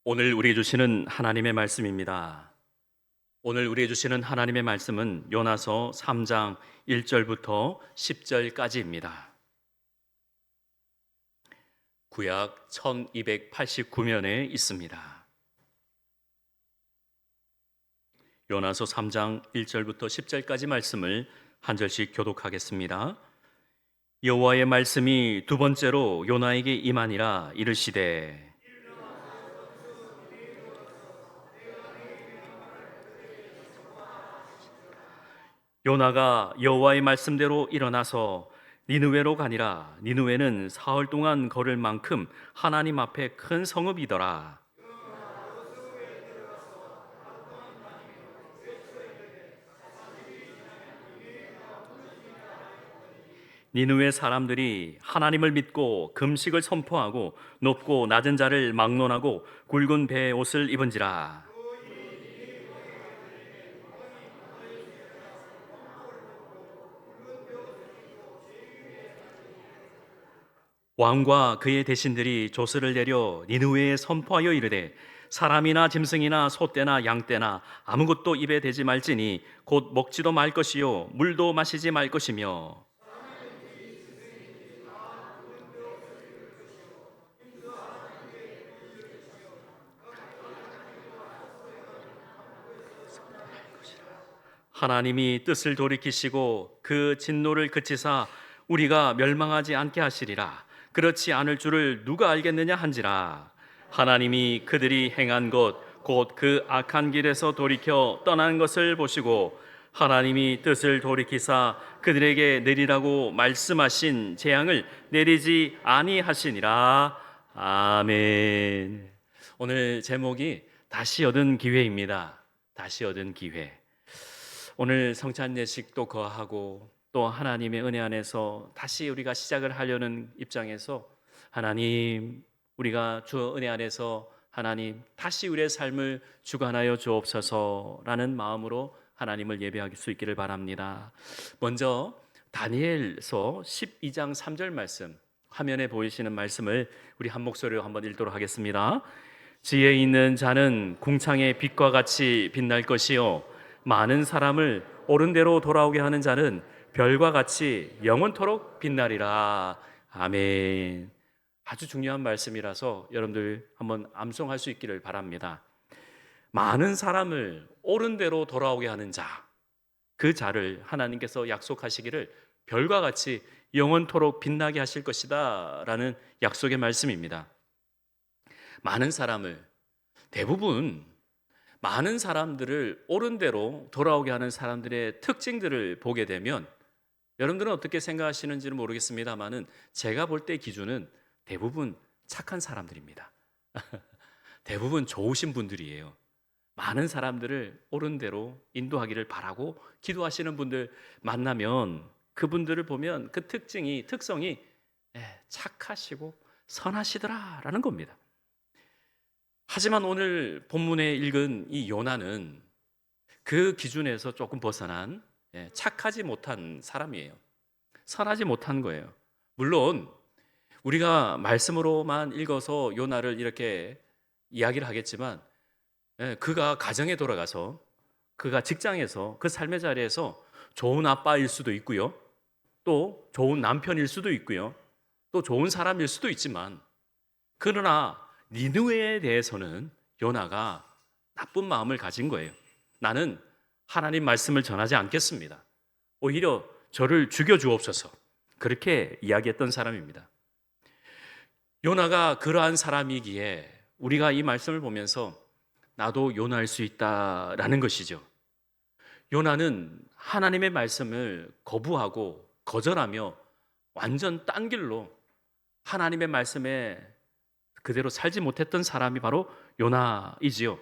오늘 우리에게 주시는 하나님의 말씀입니다. 오늘 우리에게 주시는 하나님의 말씀은 요나서 3장 1절부터 10절까지입니다. 구약 1289면에 있습니다. 요나서 3장 1절부터 10절까지 말씀을 한 절씩 교독하겠습니다. 여호와의 말씀이 두 번째로 요나에게 임하니라. 이르시되 요나가 여호와의 말씀대로 일어나서 니느웨로 가니라. 니느웨는 사흘 동안 걸을 만큼 하나님 앞에 큰 성읍이더라. 니느웨 사람들이 하나님을 믿고 금식을 선포하고 높고 낮은 자를 막론하고 굵은 배의 옷을 입은지라. 왕과 그의 대신들이 조서를 내려 니느웨에 선포하여 이르되 사람이나 짐승이나 소떼나 양떼나 아무것도 입에 대지 말지니 곧 먹지도 말 것이요 물도 마시지 말 것이며 하나님이 뜻을 돌이키시고 그 진노를 그치사 우리가 멸망하지 않게 하시리라. 그렇지 않을 줄을 누가 알겠느냐 한지라. 하나님이 그들이 행한 것 곧 그 악한 길에서 돌이켜 떠난 것을 보시고 하나님이 뜻을 돌이키사 그들에게 내리라고 말씀하신 재앙을 내리지 아니하시니라. 아멘. 오늘 제목이 다시 얻은 기회입니다. 다시 얻은 기회. 오늘 성찬 예식도 거하고 또 하나님의 은혜 안에서 다시 우리가 시작을 하려는 입장에서 하나님, 우리가 주 은혜 안에서 하나님 다시 우리의 삶을 주관하여 주옵소서라는 마음으로 하나님을 예배할 수 있기를 바랍니다. 먼저 다니엘서 12장 3절 말씀, 화면에 보이시는 말씀을 우리 한 목소리로 한번 읽도록 하겠습니다. 지혜 있는 자는 궁창의 빛과 같이 빛날 것이요 많은 사람을 옳은 대로 돌아오게 하는 자는 별과 같이 영원토록 빛나리라. 아멘. 아주 중요한 말씀이라서 여러분들 한번 암송할 수 있기를 바랍니다. 많은 사람을 옳은 대로 돌아오게 하는 자, 그 자를 하나님께서 약속하시기를 별과 같이 영원토록 빛나게 하실 것이다 라는 약속의 말씀입니다. 많은 사람을, 대부분 많은 사람들을 옳은 대로 돌아오게 하는 사람들의 특징들을 보게 되면 여러분들은 어떻게 생각하시는지는 모르겠습니다만은 제가 볼 때 기준은 대부분 착한 사람들입니다. 대부분 좋으신 분들이에요. 많은 사람들을 옳은 대로 인도하기를 바라고 기도하시는 분들 만나면 그분들을 보면 그 특성이 착하시고 선하시더라라는 겁니다. 하지만 오늘 본문에 읽은 이 요나는 그 기준에서 조금 벗어난 착하지 못한 사람이에요. 선하지 못한 거예요. 물론 우리가 말씀으로만 읽어서 요나를 이렇게 이야기를 하겠지만 그가 가정에 돌아가서 그가 직장에서 그 삶의 자리에서 좋은 아빠일 수도 있고요. 또 좋은 남편일 수도 있고요. 또 좋은 사람일 수도 있지만 그러나 니느웨에 대해서는 요나가 나쁜 마음을 가진 거예요. 나는 하나님 말씀을 전하지 않겠습니다. 오히려 저를 죽여주옵소서. 그렇게 이야기했던 사람입니다. 요나가 그러한 사람이기에 우리가 이 말씀을 보면서 나도 요나일 수 있다라는 것이죠. 요나는 하나님의 말씀을 거부하고 거절하며 완전 딴 길로 하나님의 말씀에 그대로 살지 못했던 사람이 바로 요나이지요.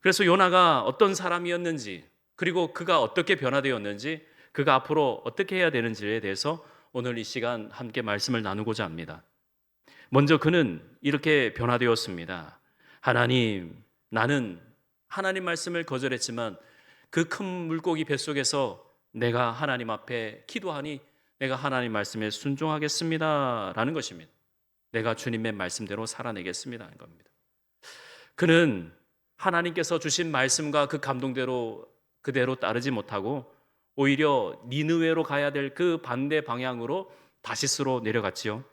그래서 요나가 어떤 사람이었는지, 그리고 그가 어떻게 변화되었는지, 그가 앞으로 어떻게 해야 되는지에 대해서 오늘 이 시간 함께 말씀을 나누고자 합니다. 먼저 그는 이렇게 변화되었습니다. 하나님, 나는 하나님 말씀을 거절했지만 그 큰 물고기 뱃속에서 내가 하나님 앞에 기도하니 내가 하나님 말씀에 순종하겠습니다 라는 것입니다. 내가 주님의 말씀대로 살아내겠습니다 하는 겁니다. 그는 하나님께서 주신 말씀과 그 감동대로 그대로 따르지 못하고 오히려 니느웨로 가야 될 그 반대 방향으로 다시스로 내려갔지요.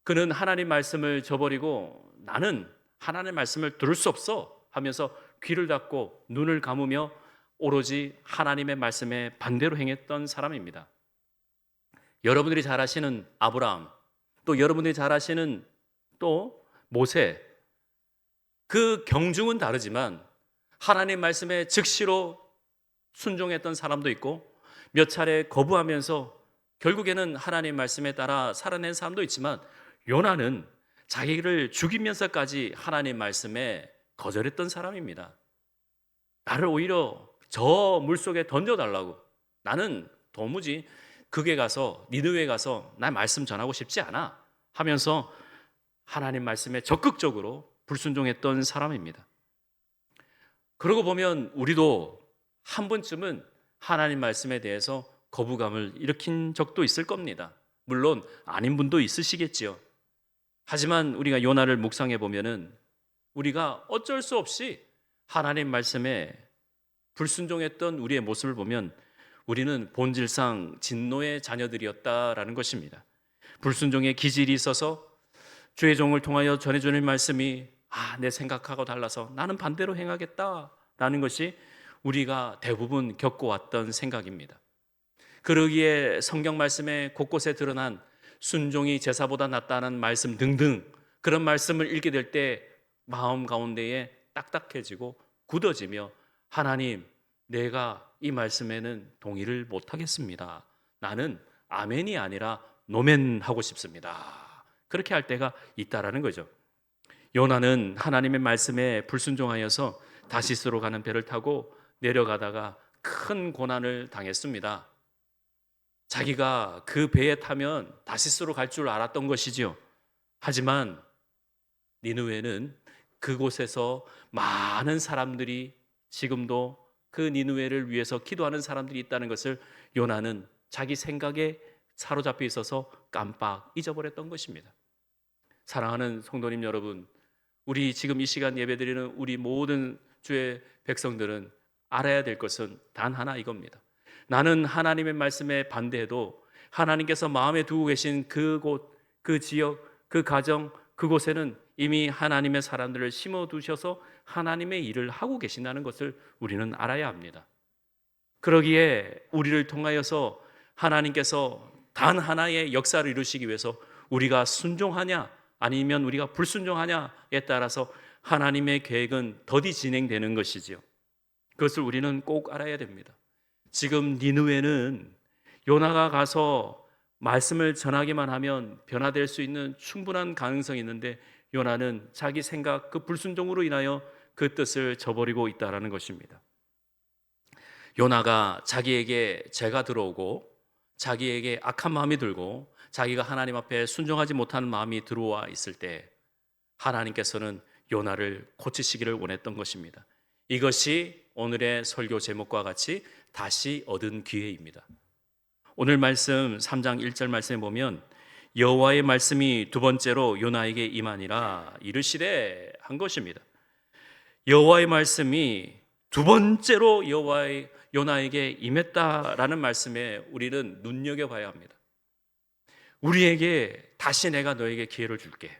그는 하나님 말씀을 저버리고 나는 하나님 말씀을 들을 수 없어 하면서 귀를 닫고 눈을 감으며 오로지 하나님의 말씀에 반대로 행했던 사람입니다. 여러분들이 잘 아시는 아브라함, 또 여러분들이 잘 아시는 또 모세, 그 경중은 다르지만 하나님 말씀에 즉시로 순종했던 사람도 있고 몇 차례 거부하면서 결국에는 하나님 말씀에 따라 살아낸 사람도 있지만 요나는 자기를 죽이면서까지 하나님 말씀에 거절했던 사람입니다. 나를 오히려 저 물속에 던져달라고, 나는 도무지 극에 가서 니느웨에 가서 나 말씀 전하고 싶지 않아 하면서 하나님 말씀에 적극적으로 불순종했던 사람입니다. 그러고 보면 우리도 한 번쯤은 하나님 말씀에 대해서 거부감을 일으킨 적도 있을 겁니다. 물론 아닌 분도 있으시겠지요. 하지만 우리가 요나를 묵상해 보면은 우리가 어쩔 수 없이 하나님 말씀에 불순종했던 우리의 모습을 보면 우리는 본질상 진노의 자녀들이었다라는 것입니다. 불순종의 기질이 있어서 주의 종을 통하여 전해주는 말씀이 내 생각하고 달라서 나는 반대로 행하겠다라는 것이 우리가 대부분 겪어왔던 생각입니다. 그러기에 성경 말씀에 곳곳에 드러난 순종이 제사보다 낫다는 말씀 등등, 그런 말씀을 읽게 될 때 마음 가운데에 딱딱해지고 굳어지며 하나님, 내가 이 말씀에는 동의를 못하겠습니다. 나는 아멘이 아니라 노멘 하고 싶습니다. 그렇게 할 때가 있다라는 거죠. 요나는 하나님의 말씀에 불순종하여서 다시스로 가는 배를 타고 내려가다가 큰 고난을 당했습니다. 자기가 그 배에 타면 다시스로 갈 줄 알았던 것이죠. 하지만 니느웨는 그곳에서 많은 사람들이 지금도 그 니느웨를 위해서 기도하는 사람들이 있다는 것을 요나는 자기 생각에 사로잡혀 있어서 깜빡 잊어버렸던 것입니다. 사랑하는 성도님 여러분, 우리 지금 이 시간 예배드리는 우리 모든 주의 백성들은 알아야 될 것은 단 하나 이겁니다. 나는 하나님의 말씀에 반대해도 하나님께서 마음에 두고 계신 그곳, 그 지역, 그 가정, 그곳에는 이미 하나님의 사람들을 심어두셔서 하나님의 일을 하고 계신다는 것을 우리는 알아야 합니다. 그러기에 우리를 통하여서 하나님께서 단 하나의 역사를 이루시기 위해서 우리가 순종하냐 아니면 우리가 불순종하냐에 따라서 하나님의 계획은 더디 진행되는 것이지요. 그것을 우리는 꼭 알아야 됩니다. 지금 니느웨는 요나가 가서 말씀을 전하기만 하면 변화될 수 있는 충분한 가능성이 있는데 요나는 자기 생각, 그 불순종으로 인하여 그 뜻을 저버리고 있다는 것입니다. 요나가 자기에게 죄가 들어오고 자기에게 악한 마음이 들고 자기가 하나님 앞에 순종하지 못하는 마음이 들어와 있을 때 하나님께서는 요나를 고치시기를 원했던 것입니다. 이것이 오늘의 설교 제목과 같이 다시 얻은 기회입니다. 오늘 말씀 3장 1절 말씀에 보면 여호와의 말씀이 두 번째로 요나에게 임하니라 이르시되 한 것입니다. 여호와의 말씀이 두 번째로 요나에게 임했다라는 말씀에 우리는 눈여겨봐야 합니다. 우리에게 다시 내가 너에게 기회를 줄게,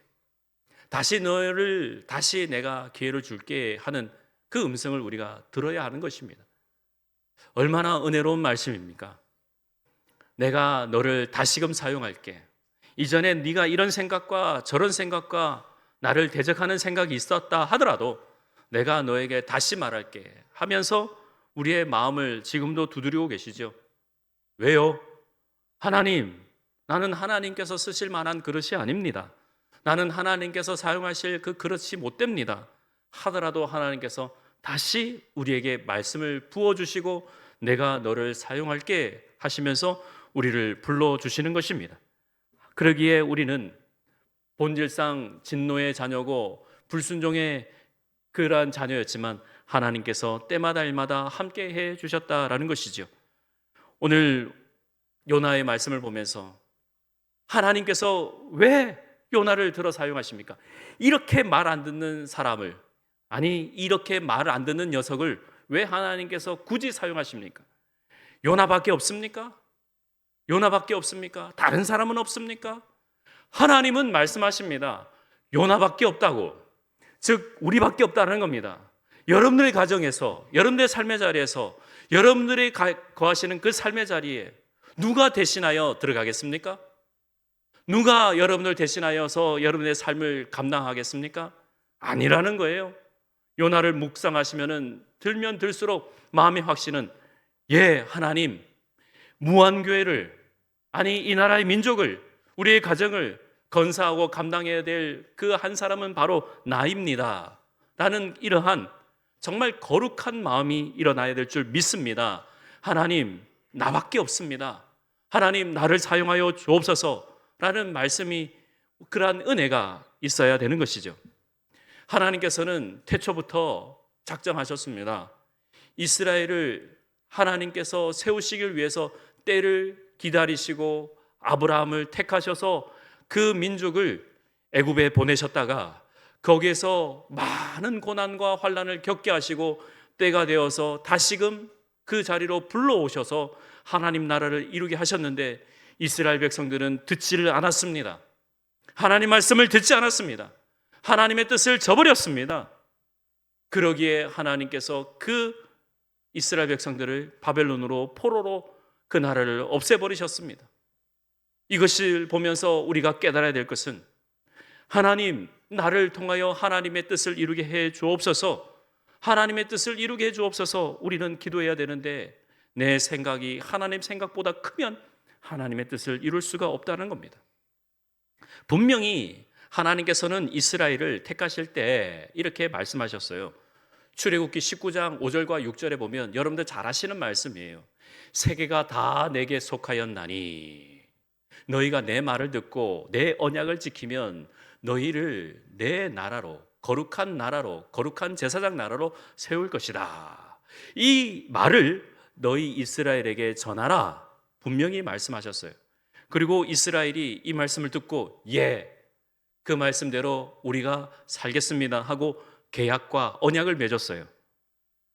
다시 내가 기회를 줄게 하는 그 음성을 우리가 들어야 하는 것입니다. 얼마나 은혜로운 말씀입니까? 내가 너를 다시금 사용할게. 이전에 네가 이런 생각과 저런 생각과 나를 대적하는 생각이 있었다 하더라도 내가 너에게 다시 말할게 하면서 우리의 마음을 지금도 두드리고 계시죠. 왜요? 하나님, 나는 하나님께서 쓰실 만한 그릇이 아닙니다. 나는 하나님께서 사용하실 그 그릇이 못 됩니다 하더라도 하나님께서 다시 우리에게 말씀을 부어주시고 내가 너를 사용할게 하시면서 우리를 불러주시는 것입니다. 그러기에 우리는 본질상 진노의 자녀고 불순종의 그러한 자녀였지만 하나님께서 때마다 일마다 함께 해 주셨다라는 것이죠. 오늘 요나의 말씀을 보면서 하나님께서 왜 요나를 들어 사용하십니까? 이렇게 말 안 듣는 사람을, 아니 이렇게 말 안 듣는 녀석을 왜 하나님께서 굳이 사용하십니까? 요나밖에 없습니까? 요나밖에 없습니까? 다른 사람은 없습니까? 하나님은 말씀하십니다. 요나밖에 없다고. 즉 우리밖에 없다는 겁니다. 여러분들의 가정에서, 여러분들의 삶의 자리에서, 여러분들이 거하시는 그 삶의 자리에 누가 대신하여 들어가겠습니까? 누가 여러분을 대신하여서 여러분의 삶을 감당하겠습니까? 아니라는 거예요. 요나를 묵상하시면 들면 들수록 마음의 확신은, 예, 하나님, 무한교회를, 아니 이 나라의 민족을, 우리의 가정을 건사하고 감당해야 될 그 한 사람은 바로 나입니다 라는 이러한 정말 거룩한 마음이 일어나야 될 줄 믿습니다. 하나님, 나밖에 없습니다. 하나님, 나를 사용하여 주옵소서 라는 말씀이, 그러한 은혜가 있어야 되는 것이죠. 하나님께서는 태초부터 작정하셨습니다. 이스라엘을 하나님께서 세우시길 위해서 때를 기다리시고 아브라함을 택하셔서 그 민족을 애굽에 보내셨다가 거기에서 많은 고난과 환난을 겪게 하시고 때가 되어서 다시금 그 자리로 불러오셔서 하나님 나라를 이루게 하셨는데 이스라엘 백성들은 듣지를 않았습니다. 하나님 말씀을 듣지 않았습니다. 하나님의 뜻을 저버렸습니다. 그러기에 하나님께서 그 이스라엘 백성들을 바벨론으로, 포로로 그 나라를 없애버리셨습니다. 이것을 보면서 우리가 깨달아야 될 것은, 하나님, 나를 통하여 하나님의 뜻을 이루게 해 주옵소서, 하나님의 뜻을 이루게 해 주옵소서. 우리는 기도해야 되는데 내 생각이 하나님 생각보다 크면 하나님의 뜻을 이룰 수가 없다는 겁니다. 분명히 하나님께서는 이스라엘을 택하실 때 이렇게 말씀하셨어요. 출애굽기 19장 5절과 6절에 보면 여러분들 잘 아시는 말씀이에요. 세계가 다 내게 속하였나니 너희가 내 말을 듣고 내 언약을 지키면 너희를 내 나라로, 거룩한 나라로, 거룩한 제사장 나라로 세울 것이다. 이 말을 너희 이스라엘에게 전하라, 분명히 말씀하셨어요. 그리고 이스라엘이 이 말씀을 듣고 예, 그 말씀대로 우리가 살겠습니다 하고 계약과 언약을 맺었어요.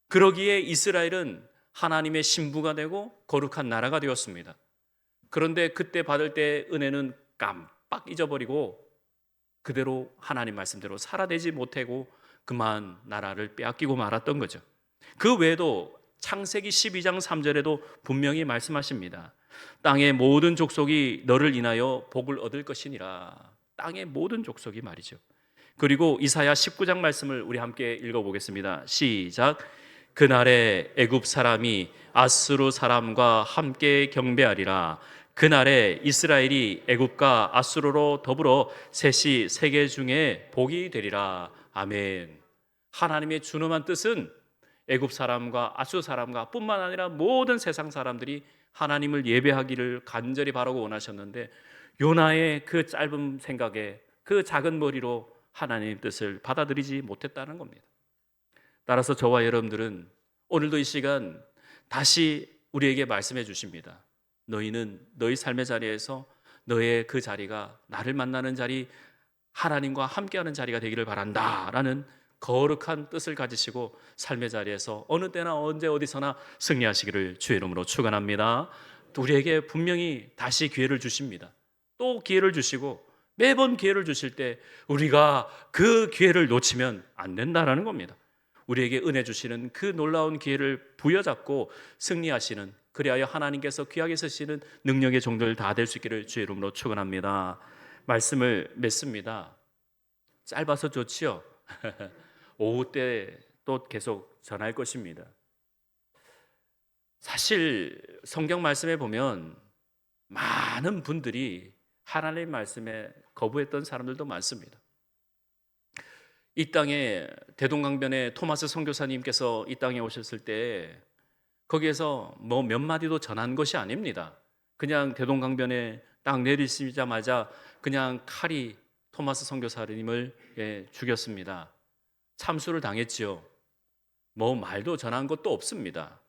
그러기에 이스라엘은 하나님의 신부가 되고 거룩한 나라가 되었습니다. 그런데 그때 받을 때 은혜는 깜빡 잊어버리고 그대로 하나님 말씀대로 살아내지 못하고 그만 나라를 빼앗기고 말았던 거죠. 그 외에도 창세기 12장 3절에도 분명히 말씀하십니다. 땅의 모든 족속이 너를 인하여 복을 얻을 것이니라. 땅의 모든 족속이 말이죠. 그리고 이사야 19장 말씀을 우리 함께 읽어보겠습니다. 시작. 그날에 애굽 사람이 아수르 사람과 함께 경배하리라. 그날에 이스라엘이 애굽과 아수르로 더불어 셋이 세계 중에 복이 되리라. 아멘. 하나님의 준엄한 뜻은 애굽 사람과 아수르 사람과 뿐만 아니라 모든 세상 사람들이 하나님을 예배하기를 간절히 바라고 원하셨는데 요나의 그 짧은 생각에, 그 작은 머리로 하나님의 뜻을 받아들이지 못했다는 겁니다. 따라서 저와 여러분들은 오늘도 이 시간 다시 우리에게 말씀해 주십니다. 너희는 너희 삶의 자리에서 너의 그 자리가 나를 만나는 자리, 하나님과 함께하는 자리가 되기를 바란다 라는 거룩한 뜻을 가지시고 삶의 자리에서 어느 때나 언제 어디서나 승리하시기를 주의 이름으로 축원합니다. 우리에게 분명히 다시 기회를 주십니다. 또 기회를 주시고 매번 기회를 주실 때 우리가 그 기회를 놓치면 안 된다라는 겁니다. 우리에게 은혜 주시는 그 놀라운 기회를 부여잡고 승리하시는, 그리하여 하나님께서 귀하게 쓰시는 능력의 종들 다 될 수 있기를 주의 이름으로 축원합니다. 말씀을 맺습니다. 짧아서 좋지요. 오후 때 또 계속 전할 것입니다. 사실 성경 말씀에 보면 많은 분들이 하나님의 말씀에 거부했던 사람들도 많습니다. 이 땅에 대동강변에 토마스 선교사님께서 이 땅에 오셨을 때 거기에서 뭐 몇 마디도 전한 것이 아닙니다. 그냥 대동강변에 딱 내리시자마자 그냥 칼이 토마스 선교사님을 죽였습니다. 참수를 당했지요. 뭐 말도 전한 것도 없습니다.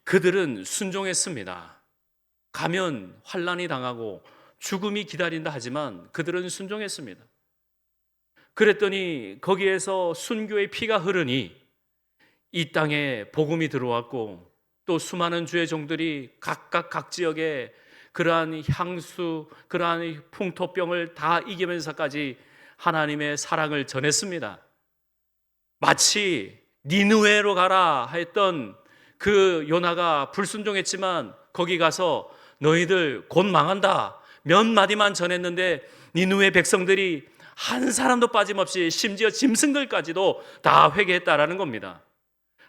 그들은 순종했습니다. 가면 환난이 당하고 죽음이 기다린다 하지만 그들은 순종했습니다. 그랬더니 거기에서 순교의 피가 흐르니 이 땅에 복음이 들어왔고, 또 수많은 주의 종들이 각각 각 지역에 그러한 향수, 그러한 풍토병을 다 이기면서까지 하나님의 사랑을 전했습니다. 마치 니느웨로 가라 했던 그 요나가 불순종했지만 거기 가서 너희들 곧 망한다 몇 마디만 전했는데 니느웨 백성들이 한 사람도 빠짐없이 심지어 짐승들까지도 다 회개했다라는 겁니다.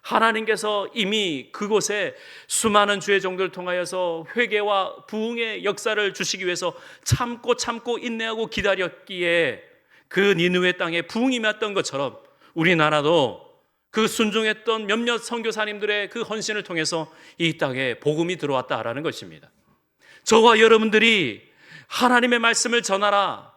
하나님께서 이미 그곳에 수많은 주의 종들을 통하여서 회개와 부흥의 역사를 주시기 위해서 참고 인내하고 기다렸기에 그 니느웨 땅에 부흥이 임했던 것처럼 우리나라도 그 순종했던 몇몇 선교사님들의 그 헌신을 통해서 이 땅에 복음이 들어왔다라는 것입니다. 저와 여러분들이 하나님의 말씀을 전하라,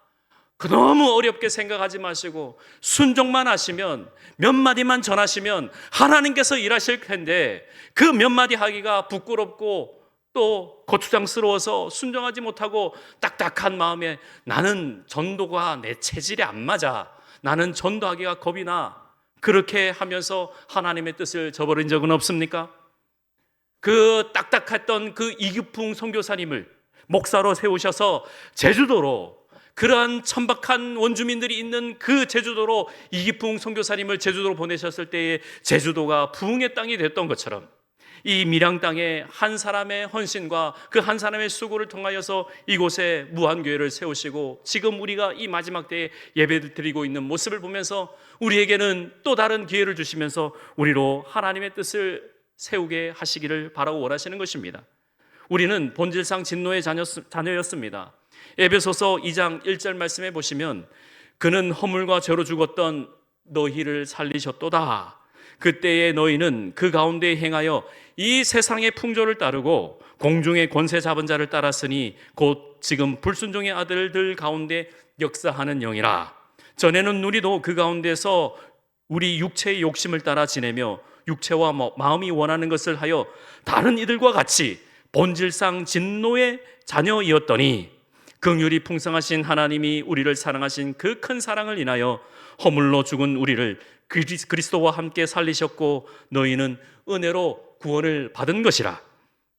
너무 어렵게 생각하지 마시고 순종만 하시면, 몇 마디만 전하시면 하나님께서 일하실 텐데, 그 몇 마디 하기가 부끄럽고 또 거추장스러워서 순종하지 못하고 딱딱한 마음에 나는 전도가 내 체질에 안 맞아, 나는 전도하기가 겁이 나, 그렇게 하면서 하나님의 뜻을 저버린 적은 없습니까? 그 딱딱했던 그 이규풍 선교사님을 목사로 세우셔서 제주도로, 그러한 천박한 원주민들이 있는 그 제주도로 이기풍 선교사님을 제주도로 보내셨을 때에 제주도가 부흥의 땅이 됐던 것처럼 이 밀양 땅에 한 사람의 헌신과 그 한 사람의 수고를 통하여서 이곳에 무한교회를 세우시고 지금 우리가 이 마지막 때에 예배를 드리고 있는 모습을 보면서 우리에게는 또 다른 기회를 주시면서 우리로 하나님의 뜻을 세우게 하시기를 바라고 원하시는 것입니다. 우리는 본질상 진노의 자녀였습니다. 에베소서 2장 1절 말씀에 보시면 그는 허물과 죄로 죽었던 너희를 살리셨도다. 그때에 너희는 그 가운데 행하여 이 세상의 풍조를 따르고 공중의 권세 잡은 자를 따랐으니 곧 지금 불순종의 아들들 가운데 역사하는 영이라. 전에는 우리도 그 가운데서 우리 육체의 욕심을 따라 지내며 육체와 마음이 원하는 것을 하여 다른 이들과 같이 본질상 진노의 자녀이었더니 긍휼이 풍성하신 하나님이 우리를 사랑하신 그 큰 사랑을 인하여 허물로 죽은 우리를 그리스도와 함께 살리셨고 너희는 은혜로 구원을 받은 것이라.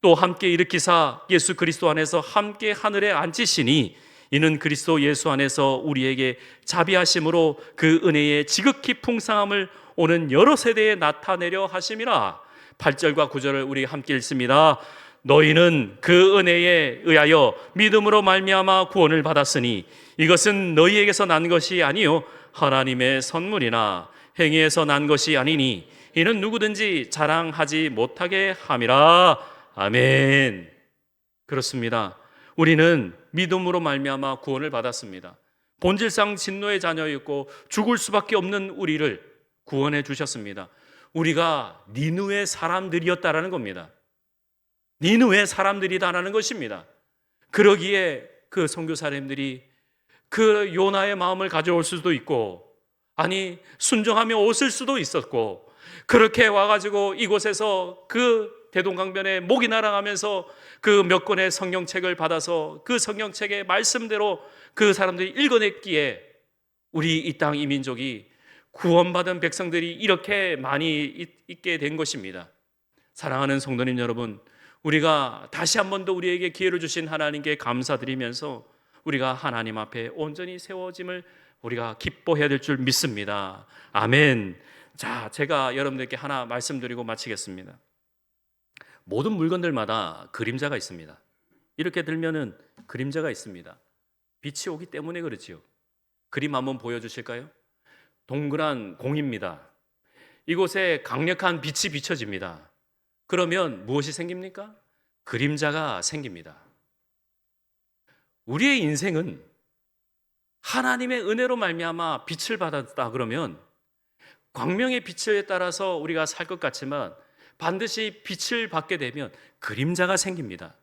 또 함께 일으키사 예수 그리스도 안에서 함께 하늘에 앉히시니 이는 그리스도 예수 안에서 우리에게 자비하심으로 그 은혜의 지극히 풍성함을 오는 여러 세대에 나타내려 하심이라. 8절과 9절을 우리 함께 읽습니다. 너희는 그 은혜에 의하여 믿음으로 말미암아 구원을 받았으니 이것은 너희에게서 난 것이 아니요 하나님의 선물이나 행위에서 난 것이 아니니 이는 누구든지 자랑하지 못하게 함이라. 아멘. 그렇습니다. 우리는 믿음으로 말미암아 구원을 받았습니다. 본질상 진노의 자녀였고 죽을 수밖에 없는 우리를 구원해 주셨습니다. 우리가 니느웨 사람들이었다라는 겁니다. 니느웨 사람들이다라는 것입니다. 그러기에 그 선교사님들이 그 요나의 마음을 가져올 수도 있고, 아니 순종하며 오실 수도 있었고, 그렇게 와가지고 이곳에서 그 대동강변에 목이 날아가면서 그 몇 권의 성경책을 받아서 그 성경책의 말씀대로 그 사람들이 읽어냈기에 우리 이 땅 이민족이 구원받은 백성들이 이렇게 많이 있게 된 것입니다. 사랑하는 성도님 여러분, 우리가 다시 한 번 더 우리에게 기회를 주신 하나님께 감사드리면서 우리가 하나님 앞에 온전히 세워짐을 우리가 기뻐해야 될 줄 믿습니다. 아멘. 자, 제가 여러분들께 하나 말씀드리고 마치겠습니다. 모든 물건들마다 그림자가 있습니다. 이렇게 들면은 그림자가 있습니다. 빛이 오기 때문에 그렇지요. 그림 한번 보여주실까요? 동그란 공입니다. 이곳에 강력한 빛이 비춰집니다. 그러면 무엇이 생깁니까? 그림자가 생깁니다. 우리의 인생은 하나님의 은혜로 말미암아 빛을 받았다 그러면 광명의 빛에 따라서 우리가 살 것 같지만 반드시 빛을 받게 되면 그림자가 생깁니다.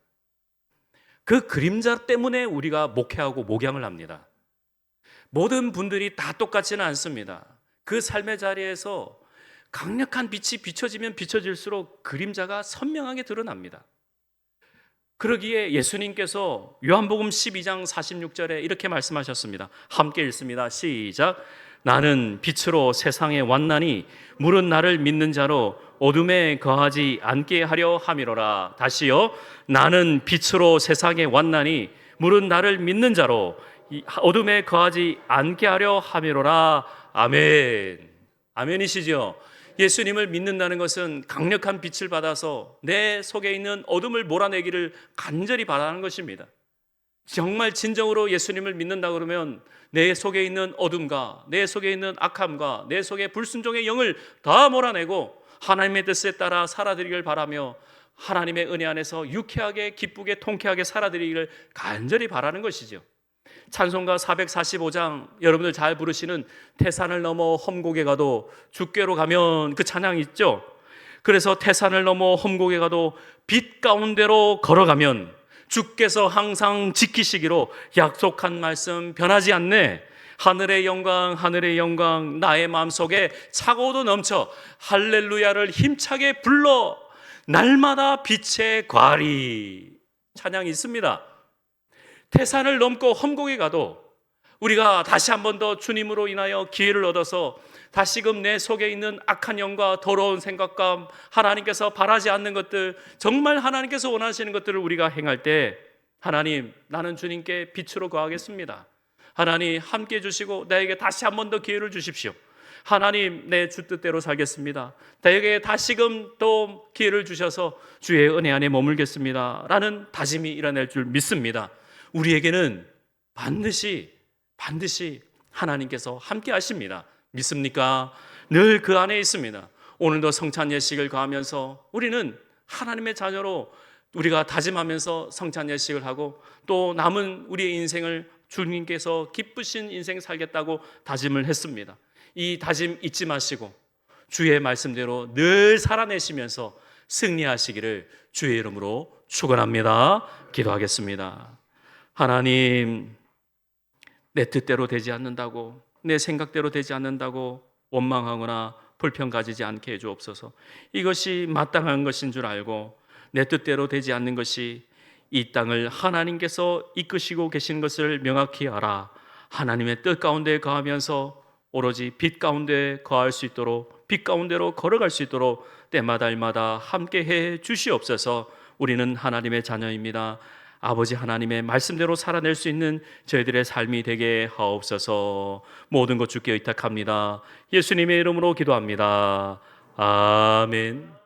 그 그림자 때문에 우리가 목회하고 목양을 합니다. 모든 분들이 다 똑같지는 않습니다. 그 삶의 자리에서 강력한 빛이 비춰지면 비춰질수록 그림자가 선명하게 드러납니다. 그러기에 예수님께서 요한복음 12장 46절에 이렇게 말씀하셨습니다. 함께 읽습니다. 시작. 나는 빛으로 세상에 왔나니 물은 나를 믿는 자로 어둠에 거하지 않게 하려 함이로라. 다시요. 나는 빛으로 세상에 왔나니 물은 나를 믿는 자로 어둠에 거하지 않게 하려 함이로라. 아멘. 아멘이시죠? 예수님을 믿는다는 것은 강력한 빛을 받아서 내 속에 있는 어둠을 몰아내기를 간절히 바라는 것입니다. 정말 진정으로 예수님을 믿는다 그러면 내 속에 있는 어둠과 내 속에 있는 악함과 내 속에 불순종의 영을 다 몰아내고 하나님의 뜻에 따라 살아드리길 바라며 하나님의 은혜 안에서 유쾌하게 기쁘게 통쾌하게 살아드리기를 간절히 바라는 것이죠. 찬송가 445장 여러분들 잘 부르시는 태산을 넘어 험곡에 가도 주께로 가면 그 찬양이 있죠. 그래서 태산을 넘어 험곡에 가도 빛 가운데로 걸어가면 주께서 항상 지키시기로 약속한 말씀 변하지 않네. 하늘의 영광 나의 마음속에 차고도 넘쳐 할렐루야를 힘차게 불러 날마다 빛의 과리. 찬양이 있습니다. 태산을 넘고 험곡에 가도 우리가 다시 한 번 더 주님으로 인하여 기회를 얻어서 다시금 내 속에 있는 악한 영과 더러운 생각과 하나님께서 바라지 않는 것들, 정말 하나님께서 원하시는 것들을 우리가 행할 때 하나님, 나는 주님께 빛으로 거하겠습니다. 하나님 함께 해주시고 나에게 다시 한 번 더 기회를 주십시오. 하나님, 내 주 뜻대로 살겠습니다. 나에게 다시금 또 기회를 주셔서 주의 은혜 안에 머물겠습니다 라는 다짐이 일어날 줄 믿습니다. 우리에게는 반드시 하나님께서 함께 하십니다. 믿습니까? 늘 그 안에 있습니다. 오늘도 성찬 예식을 가하면서 우리는 하나님의 자녀로 우리가 다짐하면서 성찬 예식을 하고 또 남은 우리의 인생을 주님께서 기쁘신 인생 살겠다고 다짐을 했습니다. 이 다짐 잊지 마시고 주의 말씀대로 늘 살아내시면서 승리하시기를 주의 이름으로 축원합니다. 기도하겠습니다. 하나님, 내 뜻대로 되지 않는다고, 내 생각대로 되지 않는다고 원망하거나 불평 가지지 않게 해주옵소서. 이것이 마땅한 것인 줄 알고 내 뜻대로 되지 않는 것이 이 땅을 하나님께서 이끄시고 계신 것을 명확히 알아 하나님의 뜻 가운데 거하면서 오로지 빛 가운데 거할 수 있도록, 빛 가운데로 걸어갈 수 있도록 때마다 일마다 함께 해 주시옵소서. 우리는 하나님의 자녀입니다. 아버지 하나님의 말씀대로 살아낼 수 있는 저희들의 삶이 되게 하옵소서. 모든 것 주께 의탁합니다. 예수님의 이름으로 기도합니다. 아멘.